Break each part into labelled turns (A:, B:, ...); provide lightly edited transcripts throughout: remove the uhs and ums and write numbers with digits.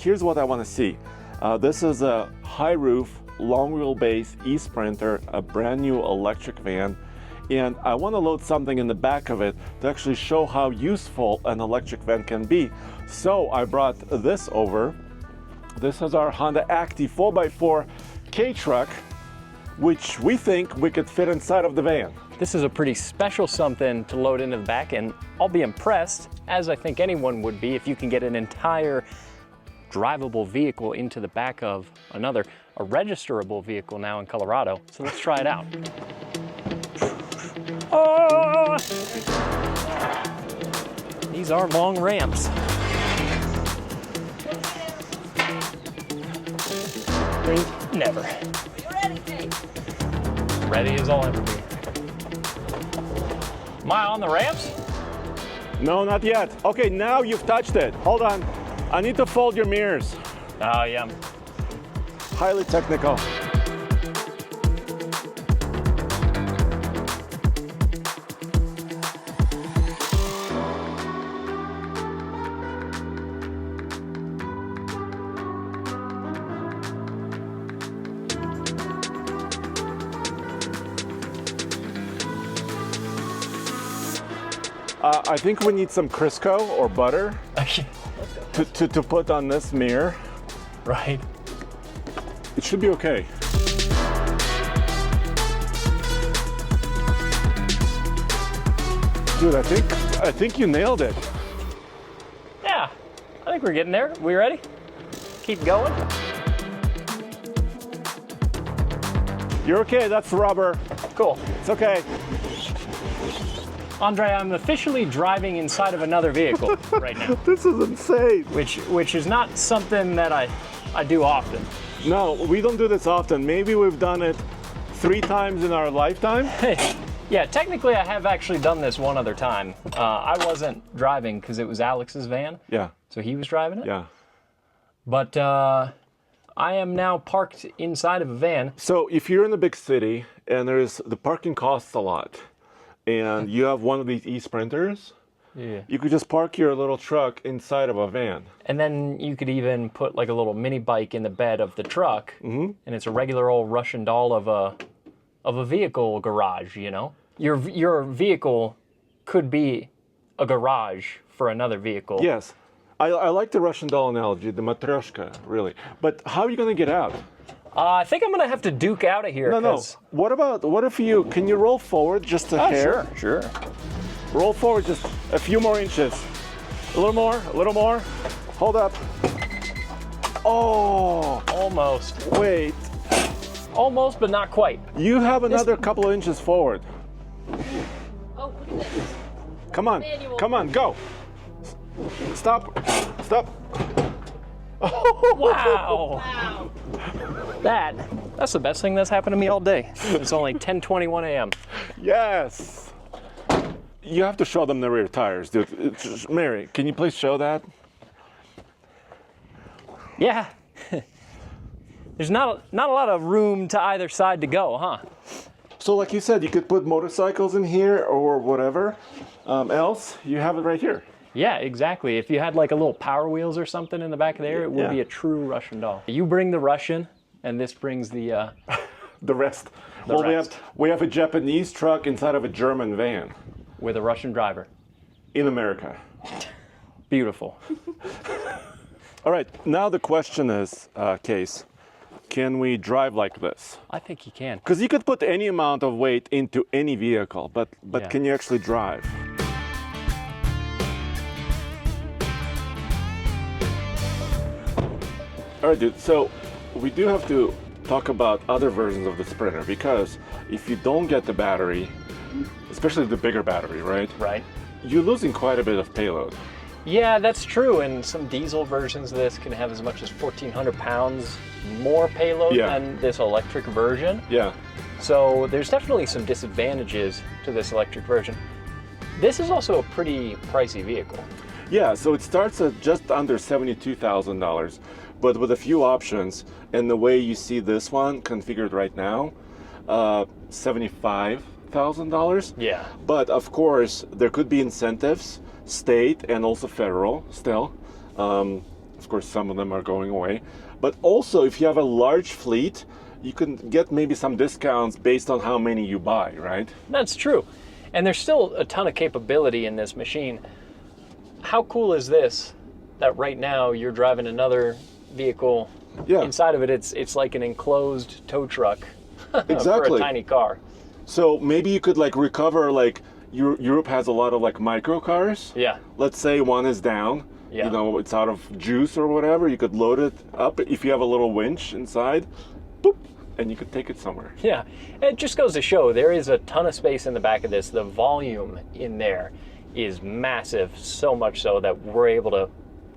A: here's what I want to see. This is a high roof, long wheelbase eSprinter, a brand new electric van. And I want to load something in the back of it to actually show how useful an electric van can be. So I brought this over. This is our Honda Acty 4x4 K-Truck, which we think we could fit inside of the van.
B: This is a pretty special something to load into the back, and I'll be impressed, as I think anyone would be, if you can get an entire drivable vehicle into the back of a registerable vehicle now in Colorado. So let's try it out. Oh! These are long ramps. Never. Ready as I'll ever be. Am I on the ramps?
A: No, not yet. Okay, now you've touched it. Hold on. I need to fold your mirrors.
B: Oh, yeah.
A: Highly technical. I think we need some Crisco or butter to put on this mirror.
B: Right.
A: It should be okay. Dude, I think you nailed it.
B: Yeah, I think we're getting there. We ready? Keep going.
A: You're okay, that's rubber.
B: Cool.
A: It's okay.
B: Andre, I'm officially driving inside of another vehicle right now.
A: This is insane.
B: Which is not something that I do often.
A: No, we don't do this often. Maybe we've done it 3 times in our lifetime.
B: Yeah, technically I have actually done this one other time. I wasn't driving because it was Alex's van.
A: Yeah.
B: So he was driving it.
A: Yeah.
B: But I am now parked inside of a van.
A: So if you're in a big city and the parking costs a lot, and you have one of these eSprinters,
B: yeah,
A: you could just park your little truck inside of a van.
B: And then you could even put like a little mini bike in the bed of the truck, and it's a regular old Russian doll of a vehicle garage. You know, your vehicle could be a garage for another vehicle.
A: Yes, I like the Russian doll analogy, the matryoshka, really. But how are you going to get out?
B: I think I'm gonna have to duke out of here.
A: No. What if can you roll forward just a hair?
B: Sure.
A: Roll forward just a few more inches. A little more. Hold up. Oh.
B: Almost.
A: Wait.
B: Almost, but not quite.
A: You have another couple of inches forward.
C: Oh, look at this.
A: Come on.
C: Manual.
A: Come on, go. Stop.
B: Wow.
C: Wow.
B: That's the best thing that's happened to me all day. It's only 10:21 a.m.
A: Yes. You have to show them the rear tires, dude. Mary, can you please show that?
B: Yeah. There's not a lot of room to either side to go, huh?
A: So like you said, you could put motorcycles in here or whatever else. You have it right here.
B: Yeah, exactly. If you had like a little Power Wheels or something in the back of there, it would be a true Russian doll. You bring the Russian, and this brings the
A: the rest.
B: The rest.
A: We have a Japanese truck inside of a German van.
B: With a Russian driver.
A: In America.
B: Beautiful.
A: All right, now the question is, Kase, can we drive like this?
B: I think you can.
A: Because you could put any amount of weight into any vehicle, but
B: Yeah.
A: Can you actually drive? All right, dude, so we do have to talk about other versions of the Sprinter, because if you don't get the battery, especially the bigger battery, right?
B: Right.
A: You're losing quite a bit of payload.
B: Yeah, that's true. And some diesel versions of this can have as much as 1,400 pounds more payload than this electric version.
A: Yeah.
B: So there's definitely some disadvantages to this electric version. This is also a pretty pricey vehicle.
A: Yeah, so it starts at just under $72,000, but with a few options, and the way you see this one configured right now, $75,000.
B: Yeah.
A: But of course, there could be incentives, state and also federal still, Of course, some of them are going away. But also, if you have a large fleet, you can get maybe some discounts based on how many you buy, right?
B: That's true. And there's still a ton of capability in this machine. How cool is this that right now you're driving another vehicle?
A: Yeah.
B: Inside of it, it's like an enclosed tow truck
A: Exactly.
B: for a tiny car.
A: So maybe you could like recover, like Europe has a lot of like micro cars.
B: Yeah.
A: Let's say one is down.
B: Yeah.
A: You know, it's out of juice or whatever. You could load it up if you have a little winch inside, boop, and you could take it somewhere.
B: Yeah. It just goes to show there is a ton of space in the back of this. The volume in there is massive, so much so that we're able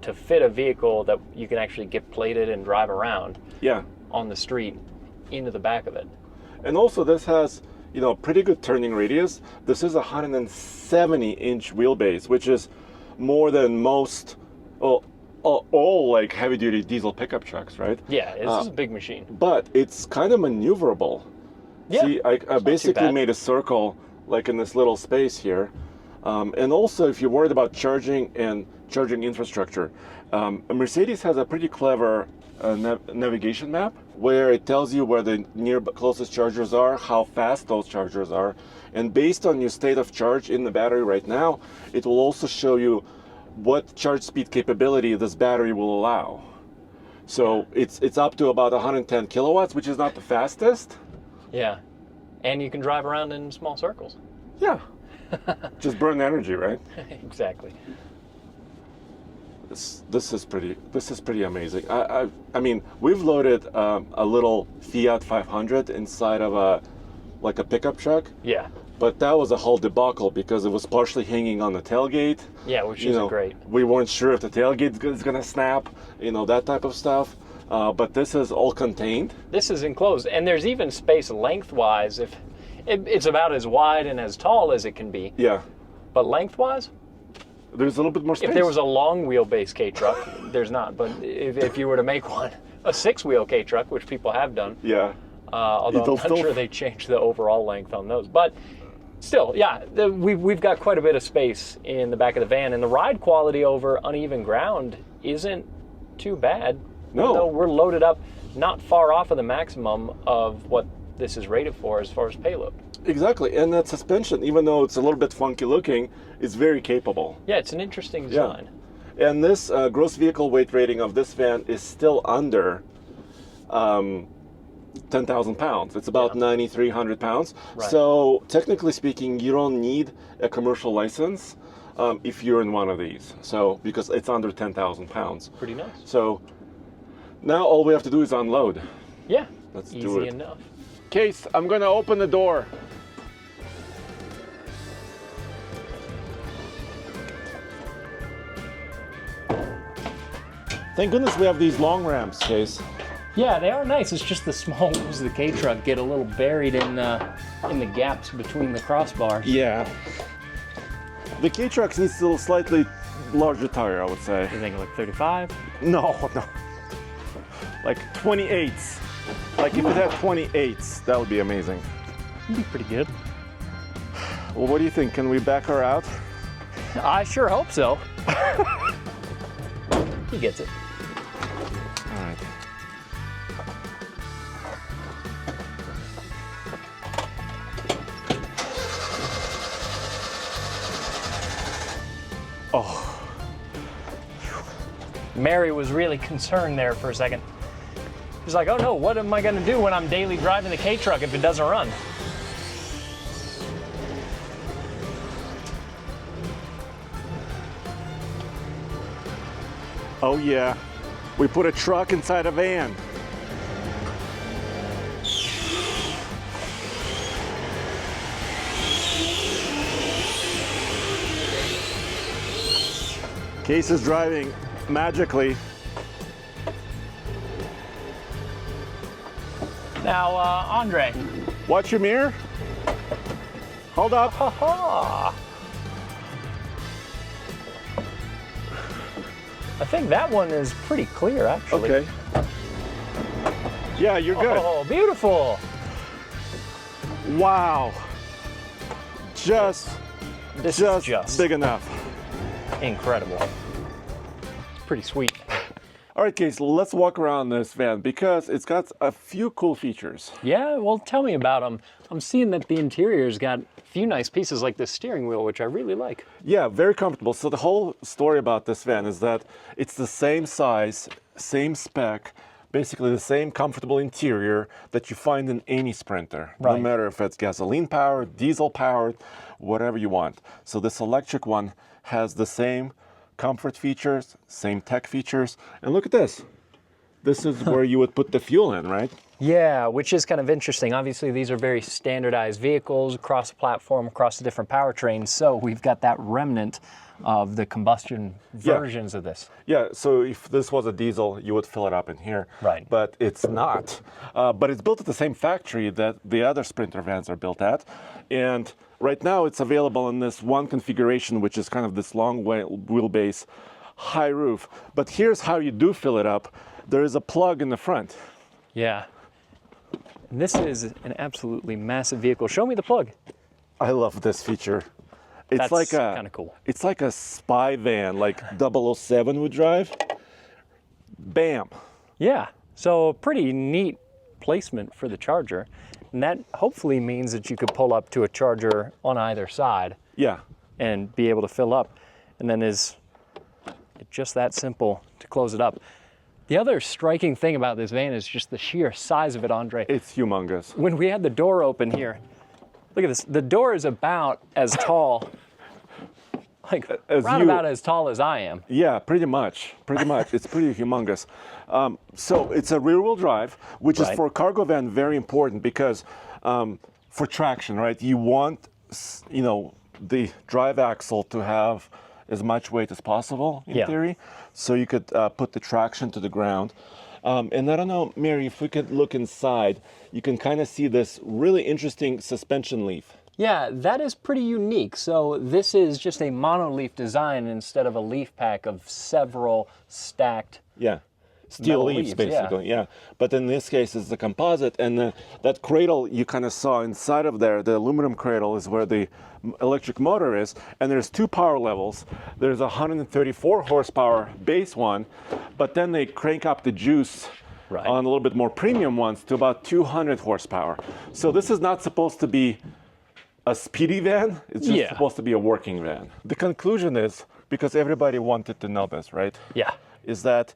B: to fit a vehicle that you can actually get plated and drive around
A: Yeah.
B: on the street into the back of it.
A: And also this has, you know, pretty good turning radius. This is a 170-inch wheelbase, which is more than most, all like heavy-duty diesel pickup trucks, right?
B: Yeah, this is a big machine.
A: But it's kind of maneuverable.
B: Yeah,
A: See, I
B: not too
A: basically
B: bad.
A: made a circle like in this little space here. And also, if you're worried about charging and charging infrastructure, Mercedes has a pretty clever navigation map where it tells you where the closest chargers are, how fast those chargers are, and based on your state of charge in the battery right now, it will also show you what charge speed capability this battery will allow. So it's up to about 110 kilowatts, which is not the fastest.
B: Yeah. And you can drive around in small circles.
A: Yeah. Just burn energy, right?
B: Exactly.
A: This is pretty amazing. I mean, we've loaded a little Fiat 500 inside of a pickup truck,
B: Yeah.
A: but that was a whole debacle because it was partially hanging on the tailgate.
B: Yeah, which
A: You
B: is
A: know,
B: great.
A: we weren't sure if the tailgate is gonna snap, you know, that type of stuff. But this is all contained.
B: This is enclosed, and there's even space lengthwise. If it's about as wide and as tall as it can be,
A: Yeah,
B: but lengthwise,
A: there's a little bit more space.
B: if there was a long wheelbase K truck, there's not. But if you were to make one, a 6-wheel K truck, which people have done,
A: Yeah.
B: although
A: It'll
B: I'm not
A: still-
B: sure they changed the overall length on those, but still, yeah, we've got quite a bit of space in the back of the van, and the ride quality over uneven ground isn't too bad.
A: No.
B: Even though we're loaded up not far off of the maximum of what this is rated for as far as payload.
A: Exactly, and that suspension, even though it's a little bit funky looking, is very capable.
B: Yeah, it's an interesting design.
A: And this gross vehicle weight rating of this van is still under 10,000 pounds. It's about 9,300 pounds.
B: Right.
A: So technically speaking, you don't need a commercial license if you're in one of these. So because it's under 10,000 pounds.
B: Pretty nice.
A: So now all we have to do is unload.
B: Yeah,
A: Let's
B: easy
A: do it.
B: enough.
A: Kase, I'm gonna open the door. Thank goodness we have these long ramps, Kase.
B: Yeah, they are nice. It's just the small wheels of the K truck get a little buried in the gaps between the crossbars.
A: Yeah. The K-Trucks needs a slightly larger tire, I would say.
B: You think like 35?
A: No. Like 28s. Like if it had 28s, that would be amazing.
B: It'd be pretty good.
A: Well, what do you think? Can we back her out?
B: I sure hope so. He gets it.
A: All right. Oh.
B: Mary was really concerned there for a second. She's like, oh no, what am I gonna do when I'm daily driving the K truck if it doesn't run?
A: Oh yeah. We put a truck inside a van. Kase is driving magically.
B: Now, Andre.
A: Watch your mirror. Hold up.
B: Ha-ha. I think that one is pretty clear, actually.
A: Okay. Yeah, you're good.
B: Oh, beautiful.
A: Wow. Just
B: This is just
A: big enough.
B: incredible. It's pretty sweet.
A: All right, Kase, let's walk around this van because it's got a few cool features.
B: Yeah, well, tell me about them. I'm seeing that the interior's got a few nice pieces like this steering wheel, which I really like.
A: Yeah, very comfortable. So the whole story about this van is that it's the same size, same spec, basically the same comfortable interior that you find in any Sprinter, no
B: Right.
A: matter if it's gasoline powered, diesel powered, whatever you want. So this electric one has the same comfort features, same tech features. And look at this. This is where you would put the fuel in, right?
B: Yeah, which is kind of interesting. Obviously, these are very standardized vehicles across the platform, across the different powertrains. So we've got that remnant of the combustion versions of this.
A: Yeah, so if this was a diesel, you would fill it up in here.
B: Right.
A: But it's not. But it's built at the same factory that the other Sprinter vans are built at. And right now it's available in this one configuration, which is kind of this long wheelbase, high roof. But here's how you do fill it up. There is a plug in the front.
B: Yeah. And this is an absolutely massive vehicle. Show me the plug.
A: I love this feature. It's
B: That's
A: like
B: kind of cool.
A: It's like a spy van, like 007 would drive. Bam.
B: Yeah, so pretty neat placement for the charger. And that hopefully means that you could pull up to a charger on either side
A: Yeah.
B: and be able to fill up. And then is it just that simple to close it up. The other striking thing about this van is just the sheer size of it, Andre.
A: It's humongous.
B: When we had the door open here, look at this. The door is about as tall, like about as tall as I am.
A: Yeah, pretty much. Pretty much. It's pretty humongous. So it's a rear-wheel drive, which is
B: Right.
A: for a cargo van very important because for traction, right? You want, the drive axle to have as much weight as possible in
B: Yeah.
A: theory, so you could put the traction to the ground. And I don't know, Mary, if we could look inside, you can kind of see this really interesting suspension leaf.
B: Yeah, that is pretty unique. So this is just a monoleaf design instead of a leaf pack of several stacked.
A: Yeah, steel
B: Metal
A: leaves,
B: leaves,
A: basically. Yeah. But in this case, it's the composite, and that cradle you kind of saw inside of there. The aluminum cradle is where the electric motor is, and there's two power levels. There's a 134 horsepower base one, but then they crank up the juice
B: Right.
A: on a little bit more premium ones to about 200 horsepower. So this is not supposed to be a speedy van. It's just supposed to be a working van. The conclusion is, because everybody wanted to know this, right?
B: Yeah.
A: Is that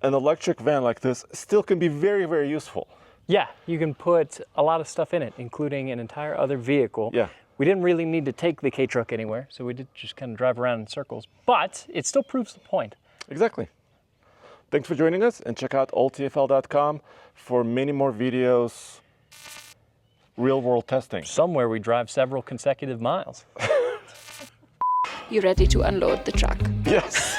A: an electric van like this still can be very, very useful.
B: Yeah, you can put a lot of stuff in it, including an entire other vehicle.
A: Yeah.
B: We didn't really need to take the K-Truck anywhere, so we did just kind of drive around in circles. But it still proves the point.
A: Exactly. Thanks for joining us, and check out oldtfl.com for many more videos, real-world testing.
B: Somewhere we drive several consecutive miles.
C: You ready to unload the truck?
A: Yes.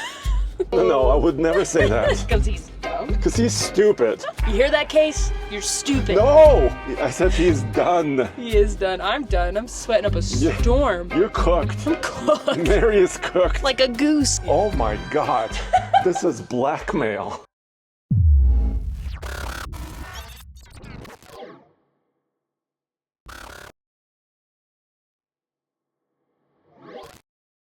A: No, I would never say that.
C: Because he's dumb.
A: Because he's stupid.
C: You hear that, Case? You're stupid.
A: No! I said he's done.
C: He is done. I'm done. I'm sweating up a storm.
A: You're cooked.
C: Cooked
A: Mary is cooked.
C: like a goose.
A: Oh my God. This is blackmail.